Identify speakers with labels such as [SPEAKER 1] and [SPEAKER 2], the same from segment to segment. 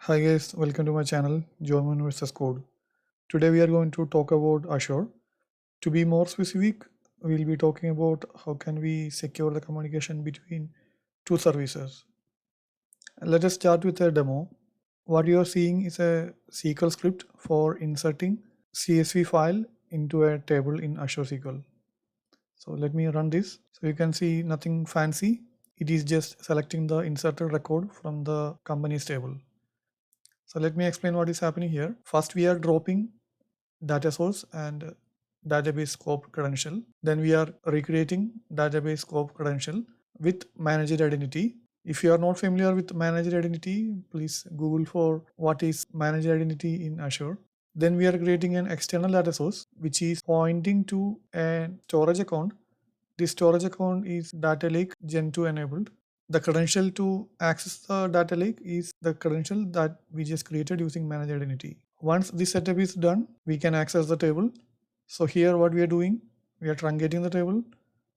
[SPEAKER 1] Hi guys, welcome to my channel German vs Code. Today we are going to talk about Azure. To be more specific, we'll be talking about how can we secure the communication between two services. Let us start with a demo. What you are seeing is a SQL script for inserting CSV file into a table in Azure SQL. So let me run this. So you can see nothing fancy. It is just selecting the inserted record from the company's table. So let me explain what is happening here. First, we are dropping data source and database scope credential. Then we are recreating database scope credential with manager identity. If you are not familiar with manager identity, please Google for what is manager identity in Azure. Then we are creating an external data source which is pointing to a storage account. This storage account is Data Lake Gen2 enabled. The credential to access the data lake is the credential that we just created using manage identity. Once this setup is done, we can access the table. So here what we are doing, we are truncating the table,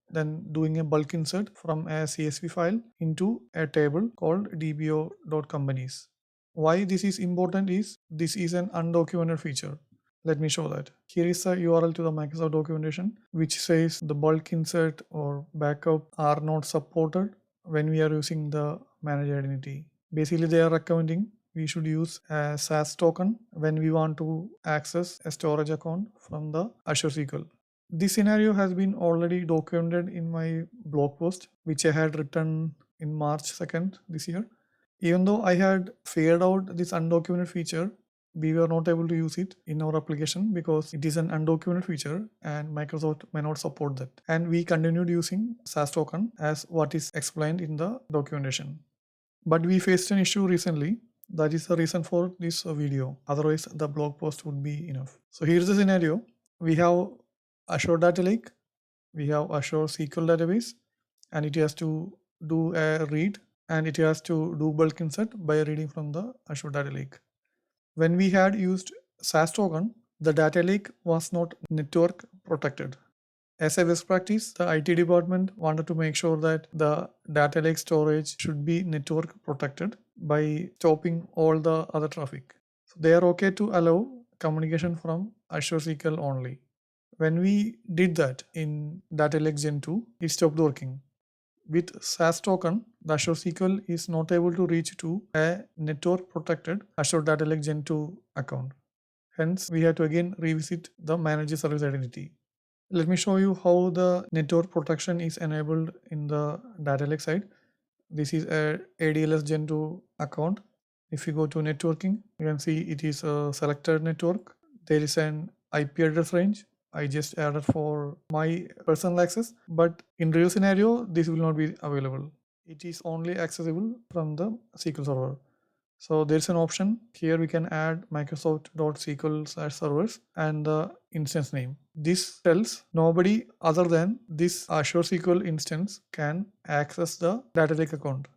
[SPEAKER 1] then doing a bulk insert from a CSV file into a table called dbo.companies. Why this is important is this is an undocumented feature. Let me show that. Here is the URL to the Microsoft documentation which says the bulk insert or backup are not supported when we are using the manage identity. Basically they are recommending we should use a SAS token when we want to access a storage account from the Azure SQL. This scenario has been already documented in my blog post which I had written in March 2nd this year. Even though I had figured out this undocumented feature, we were not able to use it in our application because it is an undocumented feature and Microsoft may not support that. And we continued using SAS token as what is explained in the documentation. But we faced an issue recently. That is the reason for this video. Otherwise, the blog post would be enough. So here's the scenario. We have Azure Data Lake. We have Azure SQL database and it has to do a read and it has to do bulk insert by reading from the Azure Data Lake. When we had used SAS token, the data lake was not network protected. As a best practice, the IT department wanted to make sure that the data lake storage should be network protected by stopping all the other traffic. So they are okay to allow communication from Azure SQL only. When we did that in Data Lake Gen2, it stopped working. With SAS token, the Azure SQL is not able to reach to a network protected Azure Data Lake Gen2 account. Hence, we have to again revisit the managed service identity. Let me show you how the network protection is enabled in the Data Lake side. This is a ADLS Gen2 account. If you go to networking, you can see it is a selected network. There is an IP address range. I just added for my personal access, but in real scenario, this will not be available. It is only accessible from the SQL Server. So there's an option here. We can add Microsoft.SQL/servers and the instance name. This tells nobody other than this Azure SQL instance can access the data lake account.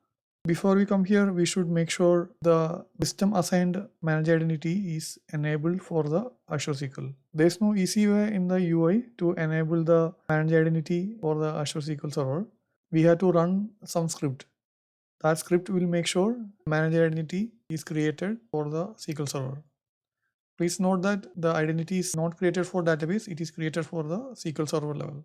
[SPEAKER 1] Before we come here, we should make sure the system-assigned managed identity is enabled for the Azure SQL. There's no easy way in the UI to enable the managed identity for the Azure SQL Server. We have to run some script. That script will make sure managed identity is created for the SQL Server. Please note that the identity is not created for database, it is created for the SQL Server level.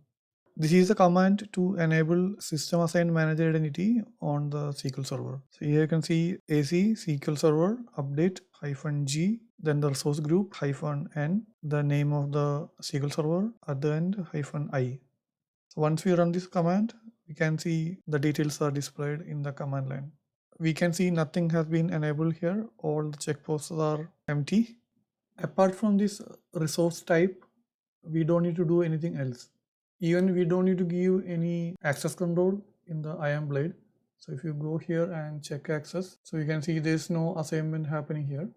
[SPEAKER 1] This is the command to enable system assigned managed identity on the SQL Server. So here you can see AC SQL Server update -g, then the resource group -n, the name of the SQL Server at the end -i. So once we run this command, we can see the details are displayed in the command line. We can see nothing has been enabled here. All the checkboxes are empty. Apart from this resource type, we don't need to do anything else. Even we don't need to give any access control in the IAM blade. So if you go here and check access, so you can see there's no assignment happening here.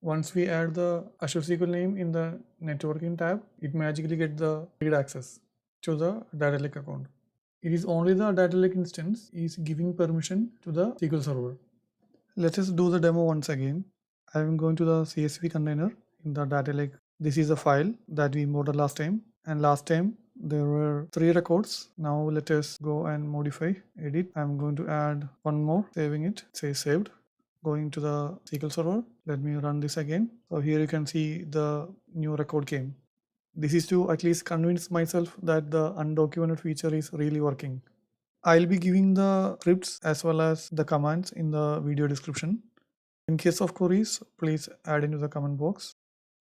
[SPEAKER 1] Once we add the Azure SQL name in the networking tab, it magically gets the read access to the data lake account. It is only the data lake instance is giving permission to the SQL Server. Let us do the demo once again. I am going to the CSV container in the data lake. This is a file that we modeled last time, and last time there were 3 records. Now let us go and modify, edit. I'm going to add one more, saving it, say saved. going to the SQL server. Let me run this again. So here you can see the new record came. This is to at least convince myself that the undocumented feature is really working. I'll be giving the scripts as well as the commands in the video description. In case of queries, please add into the comment box.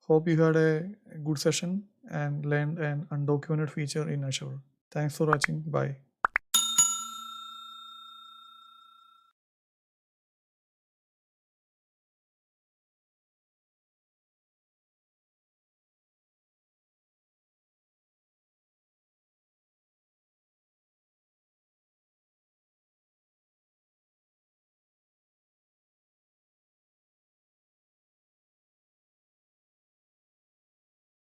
[SPEAKER 1] Hope you had a good session and learned an undocumented feature in Azure. Thanks for watching. Bye.